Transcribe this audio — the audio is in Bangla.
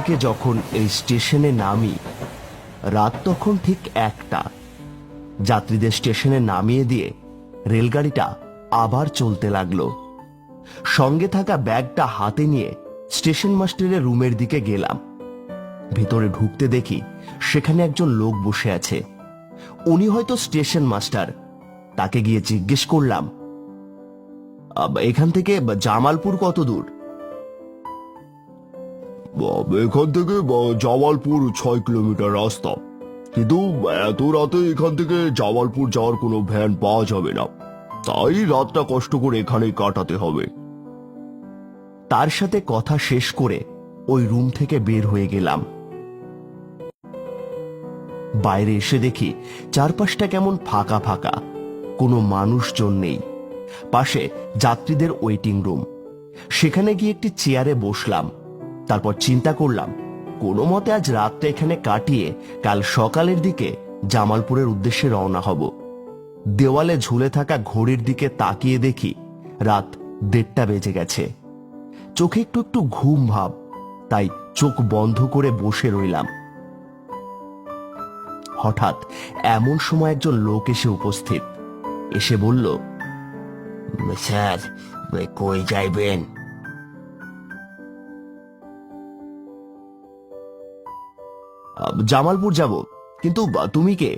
থেকে যখন এই স্টেশনে নামি, রাত তখন ঠিক 1টা। যাত্রীদের স্টেশনে নামিয়ে দিয়ে রেলগাড়িটা আবার চলতে লাগলো। সঙ্গে থাকা ব্যাগটা হাতে নিয়ে স্টেশন মাস্টারের রুমের দিকে গেলাম। ভিতরে ঢুকতে দেখি সেখানে একজন লোক বসে আছে। উনি হয়তো স্টেশন মাস্টার। তাকে গিয়ে জিজ্ঞেস করলাম, এখান থেকে জামালপুর কত দূর? এখান থেকে জামালপুর 6 কিলোমিটার রাস্তা, কিন্তু এত রাতে এখান থেকে জামালপুর যাওয়ার কোনো ভ্যান পাওয়া যাবে না, তাই রাতটা কষ্ট করে এখানেই কাটাতে হবে। তার সাথে কথা শেষ করে ওই রুম থেকে বের হয়ে গেলাম। বাইরে এসে দেখি চারপাশটা কেমন ফাঁকা ফাঁকা, কোনো মানুষজন নেই। পাশে যাত্রীদের ওয়েটিং রুম। সেখানে গিয়ে একটি চেয়ারে বসলাম। তারপর চিন্তা করলাম, কোনো মতে আজ রাতটা এখানে কাটিয়ে কাল সকালের দিকে জামালপুরের উদ্দেশ্যে রওনা হব। দেওয়ালে ঝুলে থাকা ঘড়ির দিকে তাকিয়ে দেখি রাত 1:30 বেজে গেছে। চোখে একটু একটু ঘুম ভাব, তাই চোখ বন্ধ করে বসে রইলাম। হঠাৎ এমন সময় একজন লোক এসে উপস্থিত। এসে বলল, স্যার, কই যাইবেন? জামালপুর যাব। কিন্তু তুমি কে?